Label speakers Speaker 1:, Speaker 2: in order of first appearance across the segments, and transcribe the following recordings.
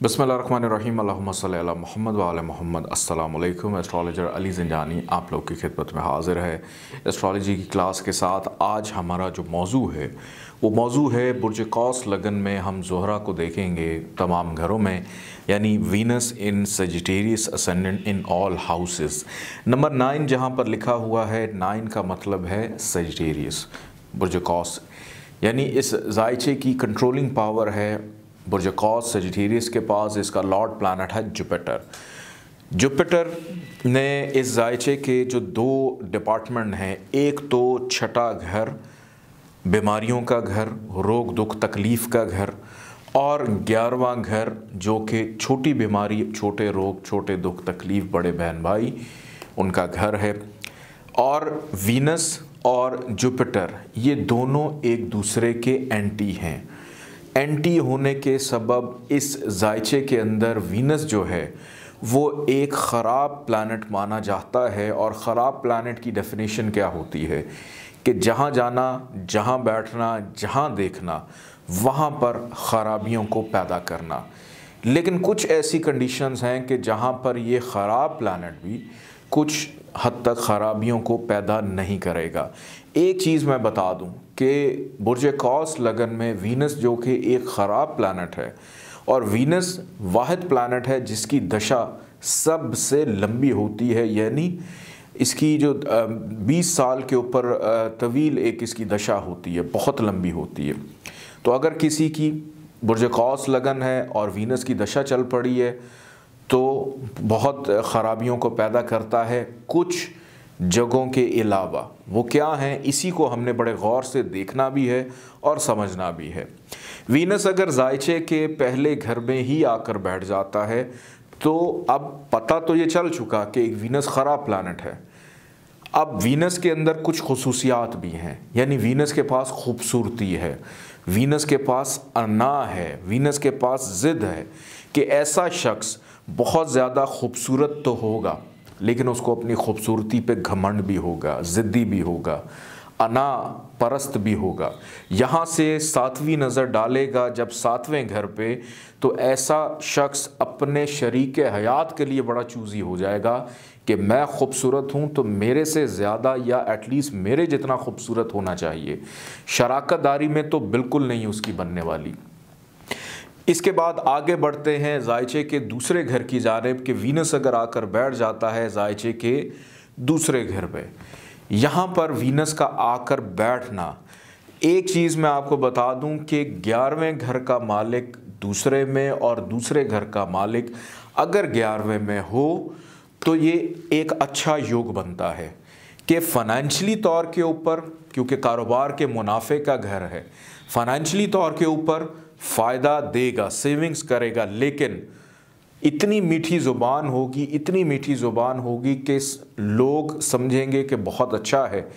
Speaker 1: बिस्मिल्लाहिर्रहमानिर्रहीम अल्लाहुम्मा सल्ली अला मुहम्मद व आले मोहम्मद। अस्सलाम वालेकुम। एस्ट्रोलॉजर अली ज़ंजानी आप लोग की खिदमत में हाज़िर है एस्ट्रोलॉजी की क्लास के साथ। आज हमारा जो मौजू है वो मौजू है बुर्ज कौस लगन में हम ज़ोहरा को देखेंगे तमाम घरों में, यानी Venus in Sagittarius ascendant in all houses. Number 9 जहाँ पर लिखा हुआ है, 9 का मतलब है सजिटेरियस बुर्ज कौस, यानी इस जायचे की कंट्रोलिंग पावर है बुर्ज कौस सजिटेरियस के पास। इसका लॉर्ड प्लैनेट है जुपिटर। जुपिटर ने इस जायचे के जो दो डिपार्टमेंट हैं, एक तो छठा घर, बीमारियों का घर, रोग दुख तकलीफ़ का घर, और 11वां घर जो कि छोटी बीमारी, छोटे रोग, छोटे दुख तकलीफ़, बड़े बहन भाई उनका घर है। और वीनस और जुपिटर ये दोनों एक दूसरे के एंटी हैं। एंटी होने के सबब इस जायचे के अंदर वीनस जो है वो एक ख़राब प्लैनेट माना जाता है। और ख़राब प्लैनेट की डेफिनेशन क्या होती है कि जहाँ जाना, जहाँ बैठना, जहाँ देखना, वहाँ पर ख़राबियों को पैदा करना। लेकिन कुछ ऐसी कंडीशंस हैं कि जहाँ पर ये ख़राब प्लैनेट भी कुछ हद तक ख़राबियों को पैदा नहीं करेगा। एक चीज़ मैं बता दूं कि बुर्ज कौस लगन में वीनस जो कि एक ख़राब प्लैनेट है, और वीनस वाहिद प्लैनेट है जिसकी दशा सबसे लंबी होती है, यानी इसकी जो 20 साल के ऊपर तवील एक इसकी दशा होती है, बहुत लंबी होती है। तो अगर किसी की बुर्ज कौस लगन है और वीनस की दशा चल पड़ी है तो बहुत ख़राबियों को पैदा करता है कुछ जगहों के अलावा। वो क्या हैं, इसी को हमने बड़े गौर से देखना भी है और समझना भी है। वीनस अगर जायचे के पहले घर में ही आकर बैठ जाता है तो अब पता तो ये चल चुका कि एक वीनस ख़राब प्लैनेट है। अब वीनस के अंदर कुछ खुसूसियात भी हैं, यानी वीनस के पास खूबसूरती है, वीनस के पास अना है, वीनस के पास ज़िद है कि ऐसा शख्स बहुत ज़्यादा खूबसूरत तो होगा लेकिन उसको अपनी खूबसूरती पे घमंड भी होगा, ज़िद्दी भी होगा, अना परस्त भी होगा। यहाँ से 7वीं नज़र डालेगा जब 7वें घर पे, तो ऐसा शख्स अपने शरीक हयात के लिए बड़ा चूज़ी हो जाएगा कि मैं खूबसूरत हूँ तो मेरे से ज़्यादा या एटलीस्ट मेरे जितना खूबसूरत होना चाहिए। शराकतदारी में तो बिल्कुल नहीं उसकी बनने वाली। इसके बाद आगे बढ़ते हैं जायचे के दूसरे घर की जानिब कि वीनस अगर आकर बैठ जाता है जायचे के दूसरे घर पे। यहाँ पर वीनस का आकर बैठना, एक चीज़ मैं आपको बता दूं कि 11वें घर का मालिक दूसरे में और दूसरे घर का मालिक अगर 11वें में हो तो ये एक अच्छा योग बनता है कि फ़ाइनेंशियली तौर के ऊपर, क्योंकि कारोबार के मुनाफे का घर है, फ़ाइनेंशियली तौर के ऊपर फ़ायदा देगा, सेविंग्स करेगा। लेकिन इतनी मीठी ज़ुबान होगी, इतनी मीठी ज़ुबान होगी कि लोग समझेंगे कि बहुत अच्छा है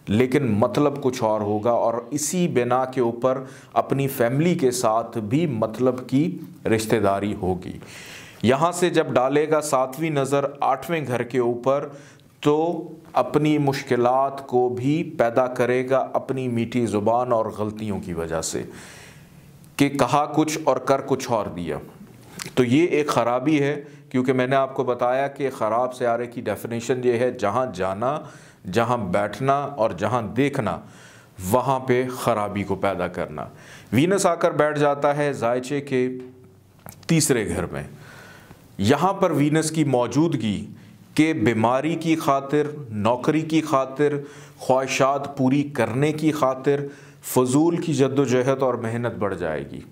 Speaker 1: लेकिन मतलब कुछ और होगा। और इसी बिना के ऊपर अपनी फैमिली के साथ भी मतलब की रिश्तेदारी होगी। यहाँ से जब डालेगा 7वीं नज़र 8वें घर के ऊपर तो अपनी मुश्किलात को भी पैदा करेगा अपनी मीठी ज़ुबान और गलतियों की वजह से कि कहा कुछ और कर कुछ और दिया। तो ये एक ख़राबी है, क्योंकि मैंने आपको बताया कि ख़राब सियारे की डेफिनेशन ये है जहाँ जाना, जहाँ बैठना और जहाँ देखना, वहाँ पे ख़राबी को पैदा करना। वीनस आकर बैठ जाता है जायचे के तीसरे घर में। यहाँ पर वीनस की मौजूदगी के बीमारी की खातिर, नौकरी की खातिर, ख्वाहिशात पूरी करने की खातिर फजूल की जद्दोजहद और मेहनत बढ़ जाएगी।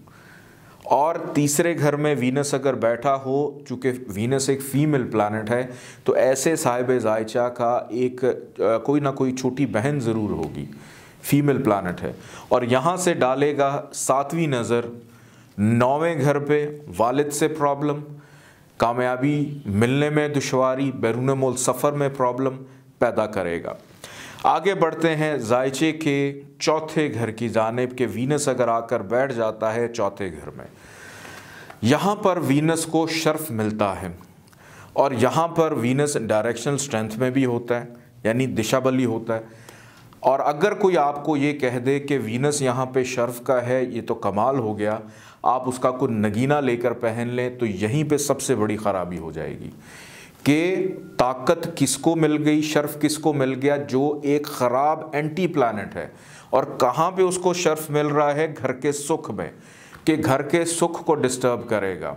Speaker 1: और तीसरे घर में वीनस अगर बैठा हो, चूँकि वीनस एक फ़ीमेल प्लैनेट है, तो ऐसे साहिब जायचा का एक कोई ना कोई छोटी बहन ज़रूर होगी, फ़ीमेल प्लैनेट है। और यहाँ से डालेगा 7वीं नज़र 9वें घर पे, वालिद से प्रॉब्लम, कामयाबी मिलने में दुश्वारी, बैरून मुल्क सफ़र में प्रॉब्लम पैदा करेगा। आगे बढ़ते हैं जायचे के चौथे घर की जानिब के वीनस अगर आकर बैठ जाता है चौथे घर में। यहाँ पर वीनस को शर्फ मिलता है और यहाँ पर वीनस डायरेक्शनल स्ट्रेंथ में भी होता है, यानी दिशा बली होता है। और अगर कोई आपको ये कह दे कि वीनस यहाँ पे शर्फ का है, ये तो कमाल हो गया, आप उसका कोई नगीना लेकर पहन लें, तो यहीं पे सबसे बड़ी ख़राबी हो जाएगी कि ताकत किसको मिल गई, शर्फ किसको मिल गया, जो एक ख़राब एंटी प्लानट है। और कहाँ पे उसको शर्फ मिल रहा है? घर के सुख में, कि घर के सुख को डिस्टर्ब करेगा,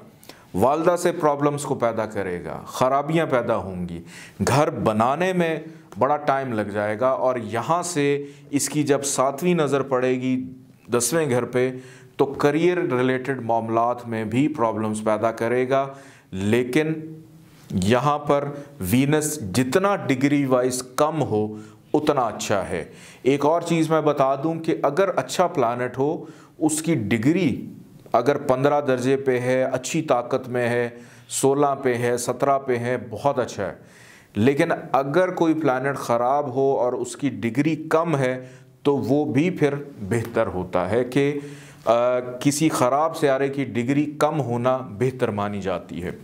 Speaker 1: वालदा से प्रॉब्लम्स को पैदा करेगा, ख़राबियाँ पैदा होंगी, घर बनाने में बड़ा टाइम लग जाएगा। और यहाँ से इसकी जब 7वीं नज़र पड़ेगी 10वें घर पे, तो करियर रिलेटेड मामलात में भी प्रॉब्लम्स पैदा करेगा। लेकिन यहाँ पर वीनस जितना डिग्री वाइज कम हो उतना अच्छा है। एक और चीज़ मैं बता दूं कि अगर अच्छा प्लानट हो, उसकी डिग्री अगर 15 दर्जे पे है, अच्छी ताकत में है, 16 पे है, 17 पे है, बहुत अच्छा है। लेकिन अगर कोई प्लानट ख़राब हो और उसकी डिग्री कम है, तो वो भी फिर बेहतर होता है कि किसी ख़राब सियारे की डिग्री कम होना बेहतर मानी जाती है।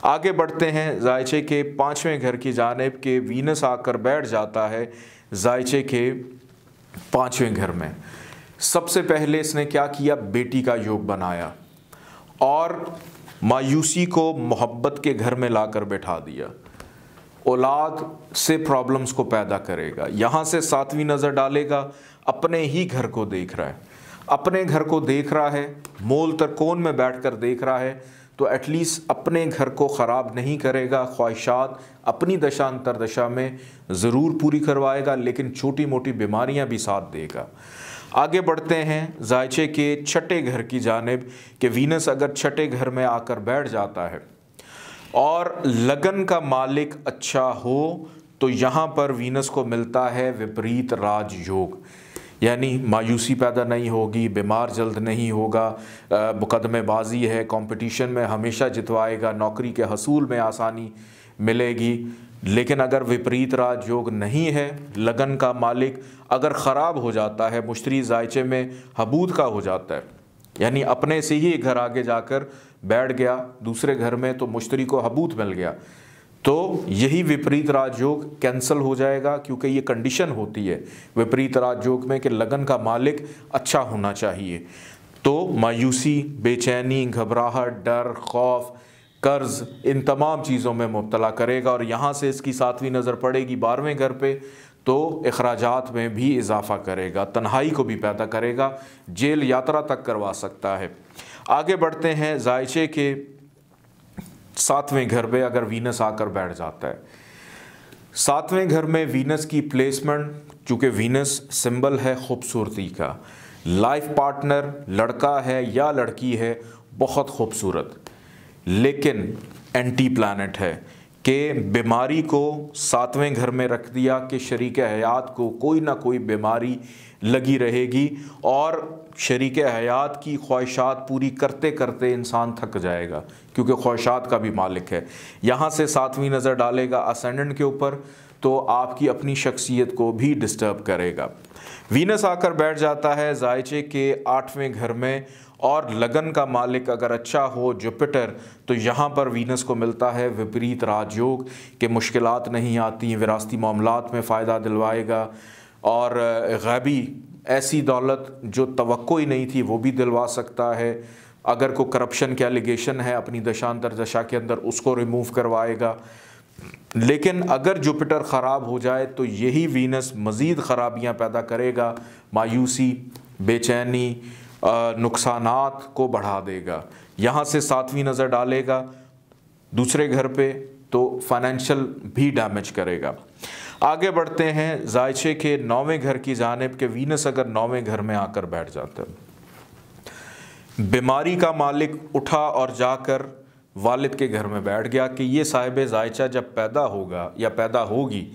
Speaker 1: आगे बढ़ते हैं जायचे के 5वें घर की जानिब के वीनस आकर बैठ जाता है जायचे के 5वें घर में। सबसे पहले इसने क्या किया? बेटी का योग बनाया और मायूसी को मोहब्बत के घर में लाकर बैठा दिया। औलाद से प्रॉब्लम्स को पैदा करेगा। यहाँ से 7वीं नज़र डालेगा, अपने ही घर को देख रहा है, अपने घर को देख रहा है, मोल तरकोन में बैठकर देख रहा है, तो एटलीस्ट अपने घर को ख़राब नहीं करेगा। ख्वाहिशात अपनी दशा अंतरदशा में ज़रूर पूरी करवाएगा, लेकिन छोटी मोटी बीमारियां भी साथ देगा। आगे बढ़ते हैं जायचे के 6ठे घर की जानिब कि वीनस अगर 6ठे घर में आकर बैठ जाता है और लगन का मालिक अच्छा हो, तो यहाँ पर वीनस को मिलता है विपरीत राजयोग, यानी मायूसी पैदा नहीं होगी, बीमार जल्द नहीं होगा, मुकदमेबाजी है, कंपटीशन में हमेशा जितवाएगा, नौकरी के हसूल में आसानी मिलेगी। लेकिन अगर विपरीत राजयोग नहीं है, लगन का मालिक अगर ख़राब हो जाता है, मुश्तरी जायचे में हबूद का हो जाता है, यानी अपने से ही घर आगे जाकर बैठ गया दूसरे घर में, तो मुश्तरी को हबूद मिल गया, तो यही विपरीत राजयोग कैंसिल हो जाएगा। क्योंकि ये कंडीशन होती है विपरीत राजयोग में कि लगन का मालिक अच्छा होना चाहिए। तो मायूसी, बेचैनी, घबराहट, डर, खौफ, कर्ज, इन तमाम चीज़ों में मुब्तला करेगा। और यहाँ से इसकी 7वीं नज़र पड़ेगी 12वें घर पे, तो अखराजात में भी इजाफ़ा करेगा, तन्हाई को भी पैदा करेगा, जेल यात्रा तक करवा सकता है। आगे बढ़ते हैं जायचे के 7वें घर पे अगर वीनस आकर बैठ जाता है। 7वें घर में वीनस की प्लेसमेंट, चूँकि वीनस सिंबल है खूबसूरती का, लाइफ पार्टनर लड़का है या लड़की है, बहुत खूबसूरत, लेकिन एंटी प्लानट है कि बीमारी को 7वें घर में रख दिया कि शरीक हयात को कोई ना कोई बीमारी लगी रहेगी और शरीक हयात की ख्वाहिशात पूरी करते करते इंसान थक जाएगा, क्योंकि ख्वाहिशात का भी मालिक है। यहाँ से 7वीं नज़र डालेगा असेंडेंट के ऊपर, तो आपकी अपनी शख्सियत को भी डिस्टर्ब करेगा। वीनस आकर बैठ जाता है जायचे के 8वें घर में, और लगन का मालिक अगर अच्छा हो जुपिटर, तो यहाँ पर वीनस को मिलता है विपरीत राजयोग के मुश्किलात नहीं आती, विरासती मामलात में फ़ायदा दिलवाएगा, और गैबी ऐसी दौलत जो तवक्को ही नहीं थी वो भी दिलवा सकता है। अगर कोई करप्शन के एलिगेशन है अपनी दशांतर दशा के अंदर, उसको रिमूव करवाएगा। लेकिन अगर जुपिटर ख़राब हो जाए तो यही वीनस मज़ीद ख़राबियाँ पैदा करेगा, मायूसी, बेचैनी, नुकसानात को बढ़ा देगा। यहाँ से 7वीं नज़र डालेगा दूसरे घर पे, तो फाइनेंशियल भी डैमेज करेगा। आगे बढ़ते हैं जायचे के 9वें घर की जानिब के वीनस अगर 9वें घर में आकर बैठ जाता है, बीमारी का मालिक उठा और जाकर वालिद के घर में बैठ गया कि ये साहिब जायचा जब पैदा होगा या पैदा होगी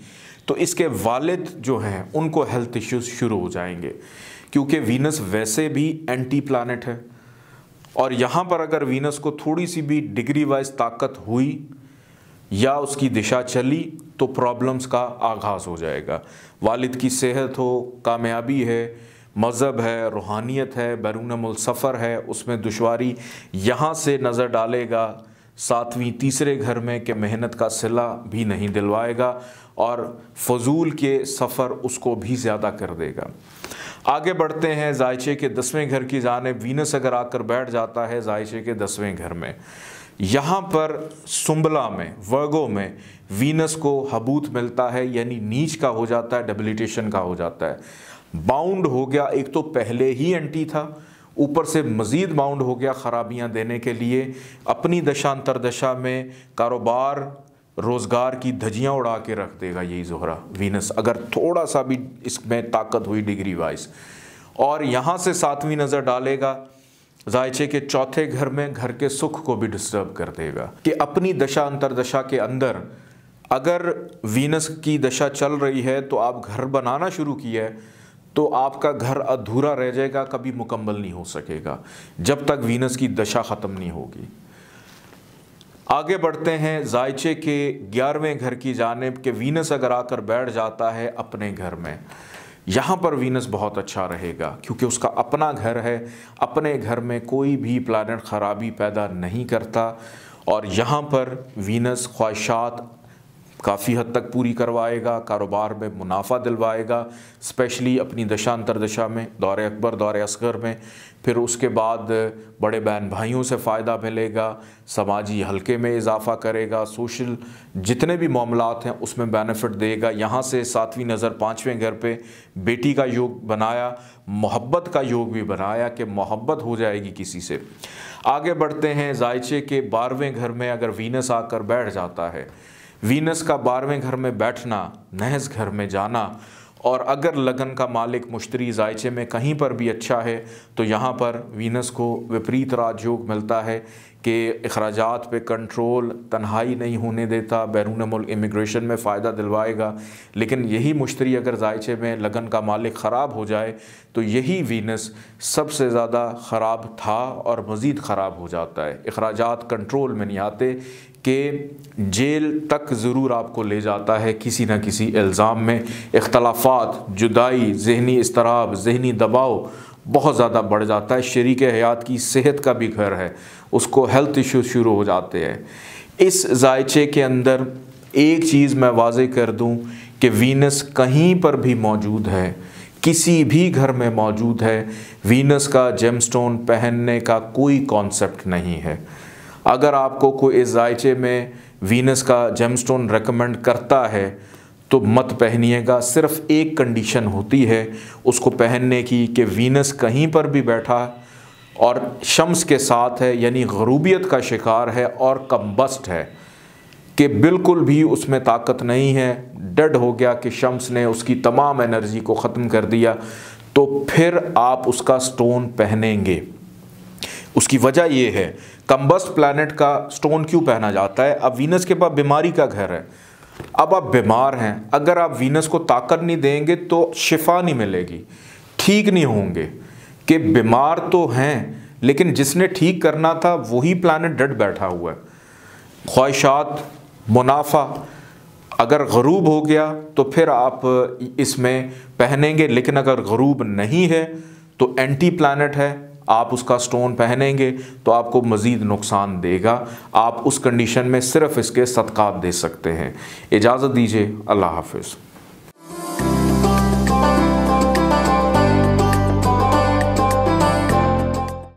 Speaker 1: तो इसके वालिद जो हैं उनको हेल्थ इश्यूज शुरू हो जाएंगे, क्योंकि वीनस वैसे भी एंटी प्लानट है। और यहाँ पर अगर वीनस को थोड़ी सी भी डिग्री वाइज ताकत हुई या उसकी दिशा चली तो प्रॉब्लम्स का आगाज़ हो जाएगा। वालिद की सेहत हो, कामयाबी है, मज़हब है, रूहानियत है, बैरून मुल्क सफ़र है, उसमें दुश्वारी। यहाँ से नज़र डालेगा सातवीं तीसरे घर में कि मेहनत का सिला भी नहीं दिलवाएगा और फजूल के सफ़र उसको भी ज़्यादा कर देगा। आगे बढ़ते हैं जायचे के 10वें घर की जानिब। वीनस अगर आकर बैठ जाता है जायचे के 10वें घर में, यहाँ पर सुंबला में, वर्गो में वीनस को हबूत मिलता है, यानी नीच का हो जाता है, डेबिलिटेशन का हो जाता है, बाउंड हो गया। एक तो पहले ही एंटी था, ऊपर से मज़ीद बाउंड हो गया ख़राबियाँ देने के लिए। अपनी दशा अंतरदशा में कारोबार रोज़गार की धज्जियाँ उड़ा के रख देगा यही ज़ोहरा वीनस, अगर थोड़ा सा भी इसमें ताकत हुई डिग्री वाइज। और यहाँ से 7वीं नज़र डालेगा जायचे के 4थे घर में, घर के सुख को भी डिस्टर्ब कर देगा कि अपनी दशा अंतरदशा के अंदर अगर वीनस की दशा चल रही है तो आप घर बनाना शुरू किया है तो आपका घर अधूरा रह जाएगा, कभी मुकम्मल नहीं हो सकेगा जब तक वीनस की दशा ख़त्म नहीं होगी। आगे बढ़ते हैं जायचे के 11वें घर की जानिब कि वीनस अगर आकर बैठ जाता है अपने घर में, यहाँ पर वीनस बहुत अच्छा रहेगा क्योंकि उसका अपना घर है। अपने घर में कोई भी प्लैनेट ख़राबी पैदा नहीं करता और यहाँ पर वीनस ख्वाहिशात काफ़ी हद तक पूरी करवाएगा, कारोबार में मुनाफा दिलवाएगा, स्पेशली अपनी दशा अंतरदशा में, दौरे अकबर, दौरे असगर में। फिर उसके बाद बड़े बहन भाइयों से फ़ायदा मिलेगा, समाजी हल्के में इजाफ़ा करेगा, सोशल जितने भी मामलात हैं उसमें बेनिफिट देगा। यहाँ से 7वीं नज़र 5वें घर पे बेटी का योग बनाया, मोहब्बत का योग भी बनाया कि मोहब्बत हो जाएगी किसी से। आगे बढ़ते हैं जायचे के 12वें घर में अगर वीनस आकर बैठ जाता है, वीनस का 12वें घर में बैठना, नहस घर में जाना, और अगर लगन का मालिक मुश्तरी जायचे में कहीं पर भी अच्छा है तो यहाँ पर वीनस को विपरीत राजयोग मिलता है कि अखराजात पे कंट्रोल, तन्हाई नहीं होने देता, बैरून मुल्क इमिग्रेशन में फ़ायदा दिलवाएगा। लेकिन यही मुश्तरी अगर जायचे में लगन का मालिक ख़राब हो जाए तो यही वीनस सबसे ज़्यादा ख़राब था और मज़ीद ख़राब हो जाता है। अखराजात कंट्रोल में नहीं आते कि जेल तक ज़रूर आपको ले जाता है किसी न किसी इल्ज़ाम में। इख्तलाफात, जुदाई, ज़हनी इस्तराब, ज़हनी दबाव बहुत ज़्यादा बढ़ जाता है। शरीक हयात की सेहत का भी घर है, उसको हेल्थ इश्यूज शुरू हो जाते हैं। इस जायचे के अंदर एक चीज़ मैं वाज़े कर दूं कि वीनस कहीं पर भी मौजूद है, किसी भी घर में मौजूद है, वीनस का जेमस्टोन पहनने का कोई कॉन्सेप्ट नहीं है। अगर आपको कोई इस जायचे में वीनस का जेमस्टोन रेकमेंड करता है तो मत पहनिएगा। सिर्फ़ एक कंडीशन होती है उसको पहनने की कि वीनस कहीं पर भी बैठा और शम्स के साथ है, यानी ग़रूबियत का शिकार है और कम्बस्ट है, कि बिल्कुल भी उसमें ताकत नहीं है, डेड हो गया कि शम्स ने उसकी तमाम एनर्जी को ख़त्म कर दिया, तो फिर आप उसका स्टोन पहनेंगे। उसकी वजह ये है, कम्बस्ट प्लैनेट का स्टोन क्यों पहना जाता है? अब वीनस के पास बीमारी का घर है, अब आप बीमार हैं, अगर आप वीनस को ताकत नहीं देंगे तो शिफा नहीं मिलेगी, ठीक नहीं होंगे। कि बीमार तो हैं लेकिन जिसने ठीक करना था वही प्लैनेट डेड बैठा हुआ है। ख्वाहिशात, मुनाफा अगर ग़रूब हो गया तो फिर आप इसमें पहनेंगे, लेकिन अगर ग़रूब नहीं है तो एंटी प्लैनेट है, आप उसका स्टोन पहनेंगे तो आपको मज़ीद नुकसान देगा। आप उस कंडीशन में सिर्फ़ इसके सदक़ात दे सकते हैं। इजाज़त दीजिए, अल्लाह हाफ़िज़।